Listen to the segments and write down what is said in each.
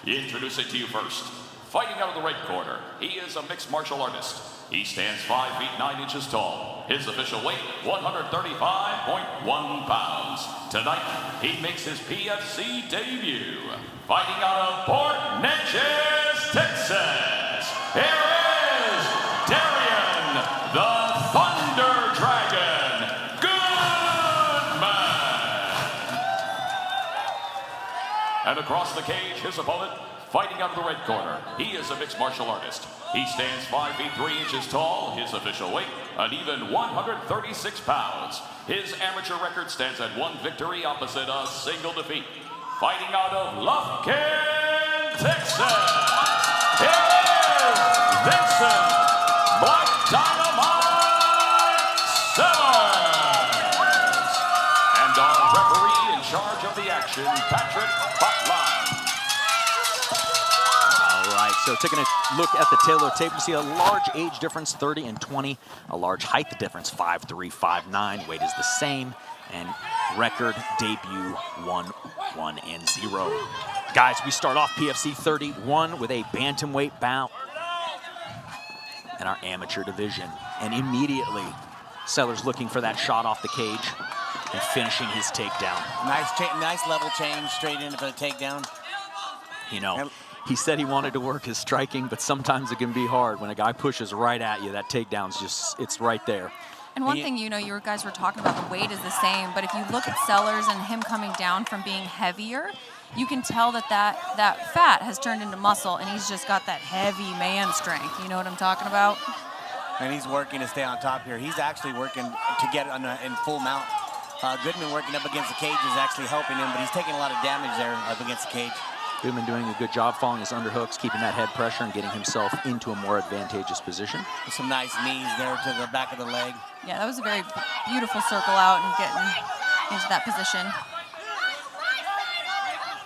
Introducing to you first, fighting out of the red corner, he is a mixed martial artist. He stands 5 feet 9 inches tall. His official weight, 135.1 pounds. Tonight, he makes his PFC debut. Fighting out of Port Neches, Texas, here is Darian, the Thunder Dragon, Goodman. And across the cage, his opponent, fighting out of the red corner, he is a mixed martial artist. He stands 5 feet 3 inches tall. His official weight, an even 136 pounds. His amateur record stands at 1 victory opposite a single defeat. Fighting out of Lufkin, Texas, here is Vinson, Black Dynamite Sellars. And our referee in charge of the action, Patrick Botline. So taking a look at the Taylor tape, you see a large age difference, 30 and 20. A large height difference, 5'3", 5'9". Weight is the same. And record debut 1-1-0. Guys, we start off PFC 31 with a bantamweight bout in our amateur division. And immediately, Sellars looking for that shot off the cage and finishing his takedown. Nice level change, straight in for the takedown. You know, he said he wanted to work his striking, but sometimes it can be hard. When a guy pushes right at you, that takedown's just, it's right there. And one thing, you know, you guys were talking about, the weight is the same, but if you look at Sellars and him coming down from being heavier, you can tell that that fat has turned into muscle, and he's just got that heavy man strength. You know what I'm talking about? And he's working to stay on top here. He's actually working to get in full mount. Goodman working up against the cage is actually helping him, but he's taking a lot of damage there up against the cage. Goodman doing a good job following his underhooks, keeping that head pressure and getting himself into a more advantageous position. Some nice knees there to the back of the leg. Yeah, that was a very beautiful circle out and getting into that position.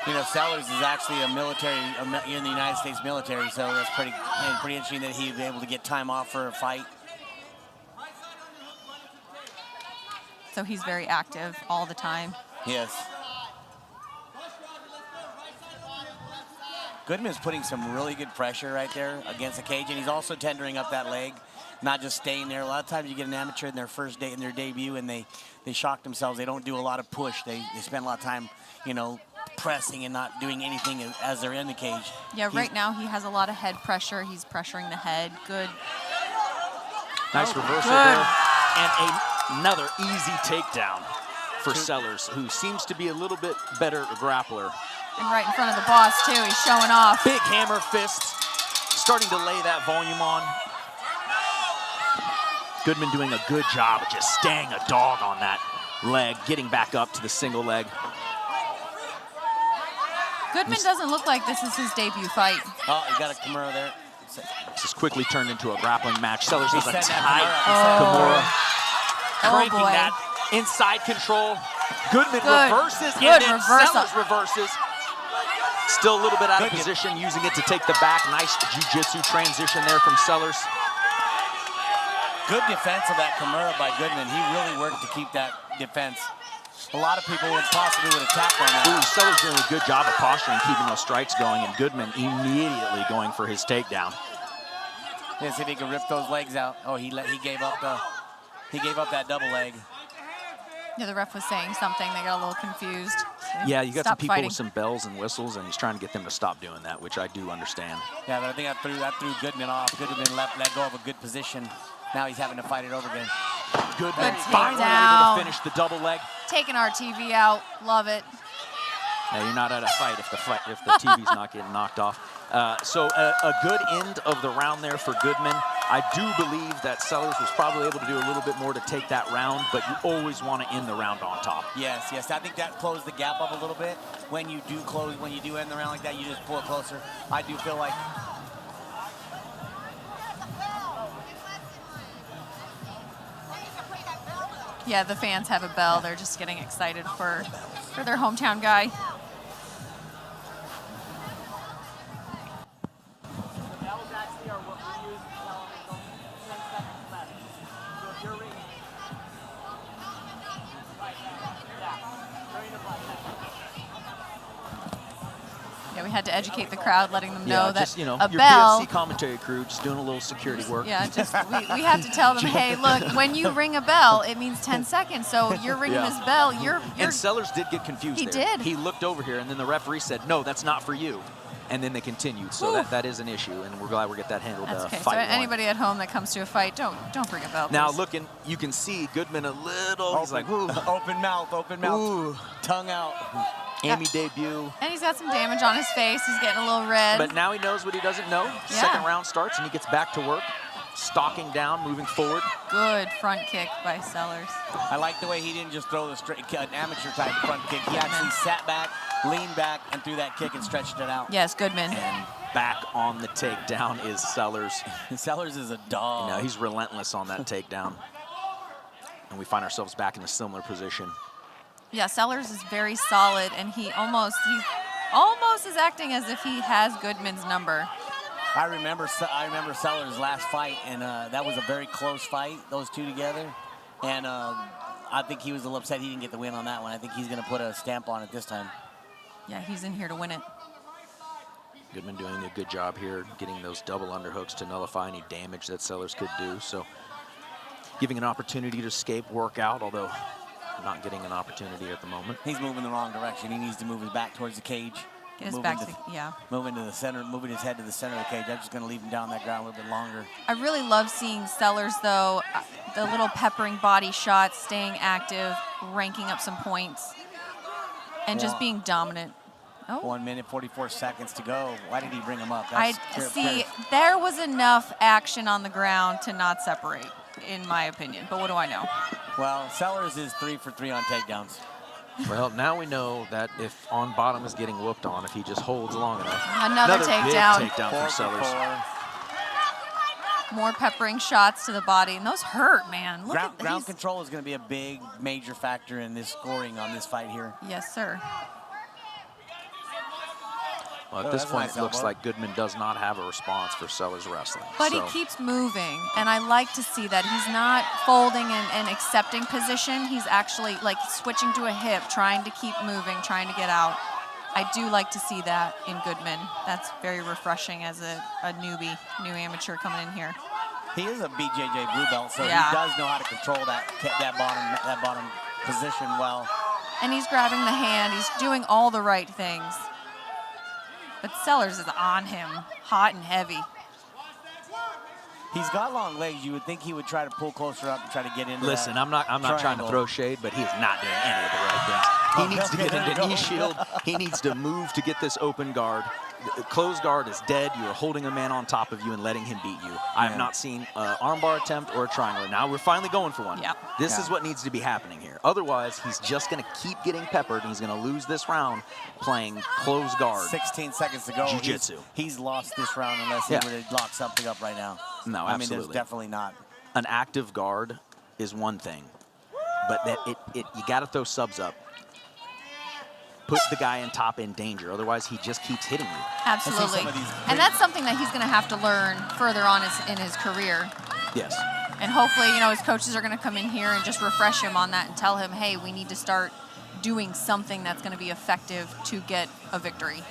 You know, Sellars is actually a military, in the United States military, so that's pretty interesting that he'd be able to get time off for a fight. So he's very active all the time. Yes. Goodman's putting some really good pressure right there against the cage, and he's also tendering up that leg, not just staying there. A lot of times you get an amateur in their first day, in their debut, and they shock themselves. They don't do a lot of push. They spend a lot of time, you know, pressing and not doing anything as they're in the cage. Yeah, right now he has a lot of head pressure. He's pressuring the head. Good. Nice reversal there. And another easy takedown for Sellars, who seems to be a little bit better grappler. And right in front of the boss, too. He's showing off. Big hammer fists, starting to lay that volume on. Goodman doing a good job of just staying a dog on that leg, getting back up to the single leg. Goodman doesn't look like this is his debut fight. Oh, he got a Kimura there. This has quickly turned into a grappling match. Sellars with a tight Kimura. Cranking that inside control. Goodman reverses, and then Sellars reverses. Still a little bit out of position, using it to take the back. Nice jiu-jitsu transition there from Sellars. Good defense of that Kimura by Goodman. He really worked to keep that defense. A lot of people would possibly attack on that. Ooh, Sellars doing a good job of posturing, keeping those strikes going, and Goodman immediately going for his takedown. Let's see if he can rip those legs out. Oh, he gave up that double leg. Yeah, the ref was saying something. They got a little confused. So yeah, you got some people fighting with some bells and whistles, and he's trying to get them to stop doing that, which I do understand. Yeah, but I think that threw Goodman off. Goodman let go of a good position. Now he's having to fight it over again. Goodman finally able to finish the double leg. Taking our TV out. Love it. Now, you're not at a fight if the TV's not getting knocked off. So a good end of the round there for Goodman. I do believe that Sellars was probably able to do a little bit more to take that round, but you always want to end the round on top. Yes, yes. I think that closed the gap up a little bit. When you do end the round like that, you just pull it closer. I do feel like. Yeah, the fans have a bell. They're just getting excited for their hometown guy. Yeah, we had to educate the crowd, letting them know that just, you know, a your bell. PFC commentary crew just doing a little security work. Yeah, just we have to tell them, hey, look, when you ring a bell, it means 10 seconds. So you're ringing this bell. You're And Sellers did get confused. He there. did. He looked over here, and then the referee said, "No, that's not for you." And then they continued. So that is an issue, and we're glad we get that handled. That's okay. So Fight anybody at home that comes to a fight, don't bring a bell. Now please. looking, you can see Goodman a little. He's like, ooh. Open mouth, Ooh. tongue out. Amy debut. And he's got some damage on his face. He's getting a little red. But now he knows what he doesn't know. Yeah. Second round starts, and he gets back to work. Stalking down, moving forward. Good front kick by Sellers. I like the way he didn't just throw the straight, an amateur type front kick. He actually sat back, leaned back, and threw that kick and stretched it out. Yes, Goodman. And back on the takedown is Sellers. Sellers is a dog. You know, he's relentless on that takedown. And we find ourselves back in a similar position. Yeah, Sellers is very solid, and he almost is acting as if he has Goodman's number. I remember Sellers' last fight, and that was a very close fight, those two together. And I think he was a little upset he didn't get the win on that one. I think he's going to put a stamp on it this time. Yeah, he's in here to win it. Goodman doing a good job here, getting those double underhooks to nullify any damage that Sellers could do. So giving an opportunity to escape, work out, although not getting an opportunity at the moment. He's moving the wrong direction. He needs to move his back towards the cage. Get his back to, yeah. Moving to the center, moving his head to the center of the cage. I'm just going to leave him down that ground a little bit longer. I really love seeing Sellers, though, the little peppering body shots, staying active, ranking up some points, and just being dominant. Oh. 1 minute, 44 seconds to go. Why did he bring him up? There was enough action on the ground to not separate, in my opinion. But what do I know? Well, Sellers is 3 for 3 on takedowns. Well, now we know that if on bottom is getting whooped on, if he just holds long enough. Another takedown. Big takedown from Sellers. More peppering shots to the body, and those hurt, man. Ground control is going to be a big, major factor in this scoring on this fight here. Yes, sir. Well, at this point, it looks like Goodman does not have a response for Sellers wrestling. But he keeps moving, and I like to see that. He's not folding and accepting position. He's actually like switching to a hip, trying to keep moving, trying to get out. I do like to see that in Goodman. That's very refreshing as a newbie, new amateur coming in here. He is a BJJ blue belt, so he does know how to control that bottom position well. And he's grabbing the hand. He's doing all the right things. But Sellers is on him, hot and heavy. He's got long legs. You would think he would try to pull closer up and try to get into Listen, I'm not trying to throw shade, but he's not doing any of the right things. He needs to get into knee shield. He needs to move to get this open guard. The closed guard is dead. You are holding a man on top of you and letting him beat you. I have not seen an armbar attempt or a triangle. Now we're finally going for one. Yep. This is what needs to be happening here. Otherwise, he's just going to keep getting peppered, and he's going to lose this round playing closed guard. 16 seconds to go. Jiu-jitsu. He's lost this round unless he would lock something up right now. No, I absolutely. mean, there's definitely not. An active guard is one thing, but that you got to throw subs up. Put the guy in top in danger. Otherwise, he just keeps hitting you. Absolutely. And that's something that he's going to have to learn further on in his career. Yes. And hopefully, you know, his coaches are going to come in here and just refresh him on that and tell him, hey, we need to start doing something that's going to be effective to get a victory.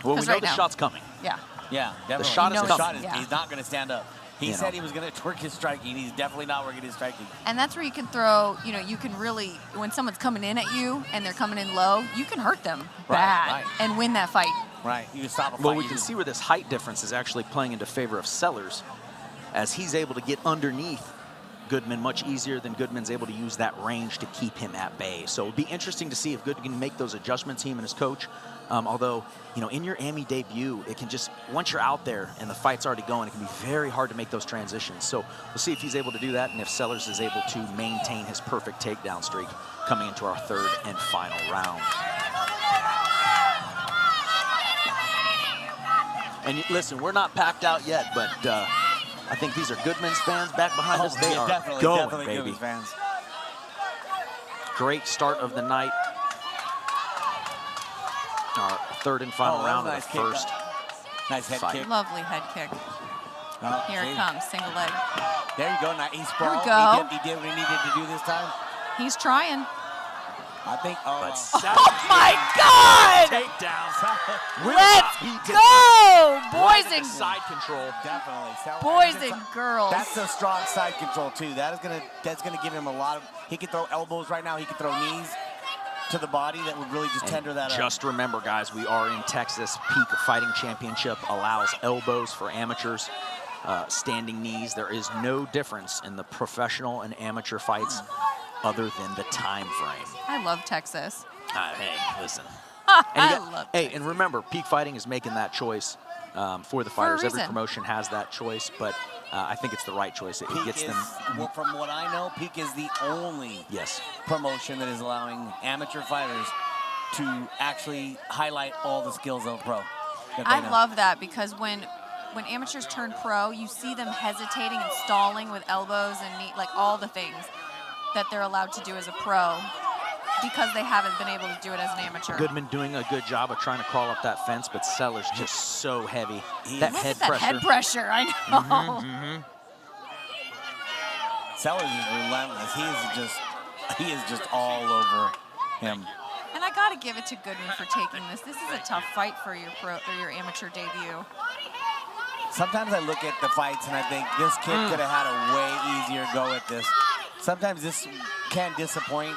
Well, we know the shot's coming. Yeah. Yeah, definitely. The shot is coming. He's not going to stand up. He said he was going to work his striking. He's definitely not working his striking. And that's where you can throw, you know, you can really, when someone's coming in at you and they're coming in low, you can hurt them bad and win that fight. Right. You can stop a fight. Well, we can see where this height difference is actually playing into favor of Sellers, as he's able to get underneath Goodman much easier than Goodman's able to use that range to keep him at bay. So it'll be interesting to see if Goodman can make those adjustments, him and his coach. Although, you know, in your AMI debut, it can just, once you're out there and the fight's already going, it can be very hard to make those transitions. So we'll see if he's able to do that and if Sellers is able to maintain his perfect takedown streak coming into our third and final round. And listen, we're not packed out yet, but I think these are Goodman's fans back behind us. They are definitely baby. Goodman's fans. Great start of the night. Our third and final round of the first. Nice head kick. Lovely head kick. Here it comes, single leg. There you go. Now he sprawled. Here we go. He did what he needed to do this time. He's trying. I think. But Oh my God! Takedown. Let's go, boys and side control. Definitely. boys and girls. That's a strong side control too. That's gonna give him a lot of. He can throw elbows right now. He can throw knees to the body that would really just tender that up. Just remember, guys, we are in Texas. Peak Fighting Championship allows elbows for amateurs. Standing knees. There is no difference in the professional and amateur fights other than the time frame. I love Texas. Hey, listen. I love Texas. And remember, Peak Fighting is making that choice for the fighters. Every reason. promotion has that choice, but I think it's the right choice. It gets them. Well, from what I know, Peak is the only promotion that is allowing amateur fighters to actually highlight all the skills of a pro. I love that because when amateurs turn pro, you see them hesitating and stalling with elbows and knee, like all the things that they're allowed to do as a pro because they haven't been able to do it as an amateur. Goodman doing a good job of trying to crawl up that fence, but Sellars just so heavy. That head That pressure. head pressure, I know. Sellars is relentless. He is just all over him. And I got to give it to Goodman for taking this. This is a tough fight for your your amateur debut. Sometimes I look at the fights and I think this kid could have had a way easier go at this. Sometimes this can disappoint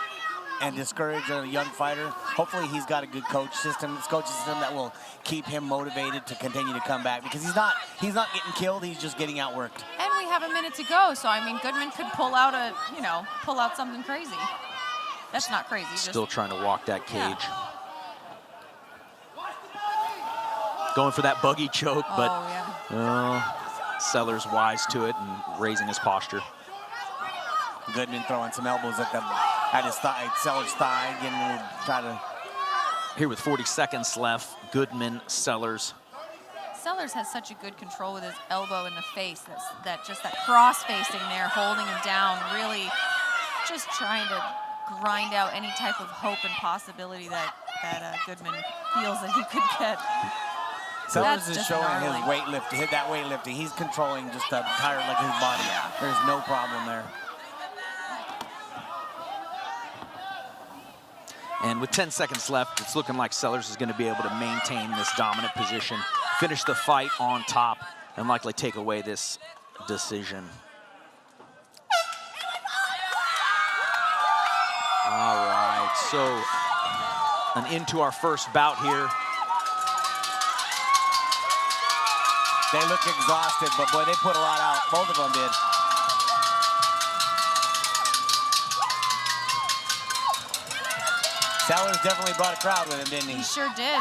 and discourage a young fighter. Hopefully he's got a good coaching system that will keep him motivated to continue to come back because he's not getting killed, he's just getting outworked. And we have a minute to go, so I mean Goodman could pull out something crazy. That's not crazy. Still trying to walk that cage. Going for that buggy choke, but Sellars wise to it and raising his posture. Goodman throwing some elbows at his thigh, Sellars' thigh, getting to try to. Here with 40 seconds left, Goodman, Sellars. Sellars has such a good control with his elbow in the face. That cross facing there, holding him down, really just trying to grind out any type of hope and possibility that Goodman feels that he could get. Sellars is showing his weightlifting, that weightlifting. He's controlling just the entire leg of his body. There's no problem there. And with 10 seconds left, it's looking like Sellars is going to be able to maintain this dominant position, finish the fight on top, and likely take away this decision. All right, so an into our first bout here. They look exhausted, but boy, they put a lot out. Both of them did. Sellars definitely brought a crowd with him, didn't he? He sure did.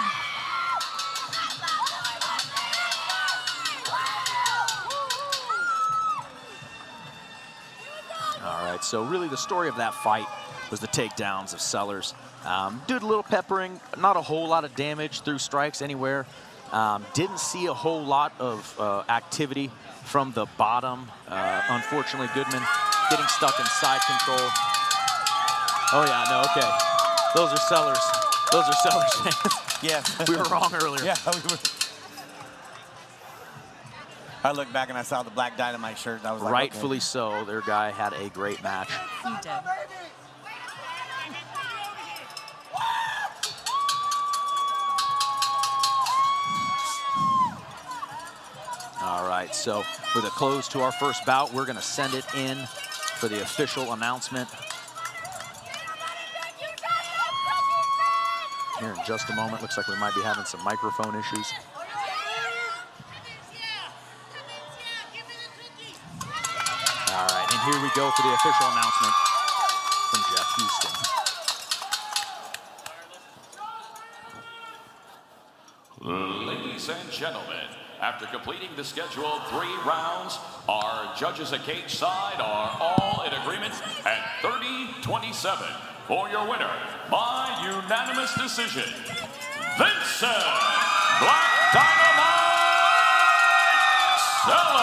All right, so really the story of that fight was the takedowns of Sellars. Did a little peppering, not a whole lot of damage through strikes anywhere. Didn't see a whole lot of activity from the bottom. Unfortunately, Goodman getting stuck in side control. Oh yeah, no, okay. Those are Sellars. Those are Sellars fans. Yes. We were wrong earlier. Yeah, we were. I looked back and I saw the black dynamite shirt. And I was like, rightfully okay. so. Their guy had a great match. He did. All right, so with a close to our first bout, we're going to send it in for the official announcement. Here in just a moment, looks like we might be having some microphone issues. All right, and here we go for the official announcement from Jeff Houston. Ladies and gentlemen, after completing the scheduled 3 rounds, our judges at cage side are all in agreement at 30-27 for your winner by unanimous decision, Vinson Black Dynamite Sellars.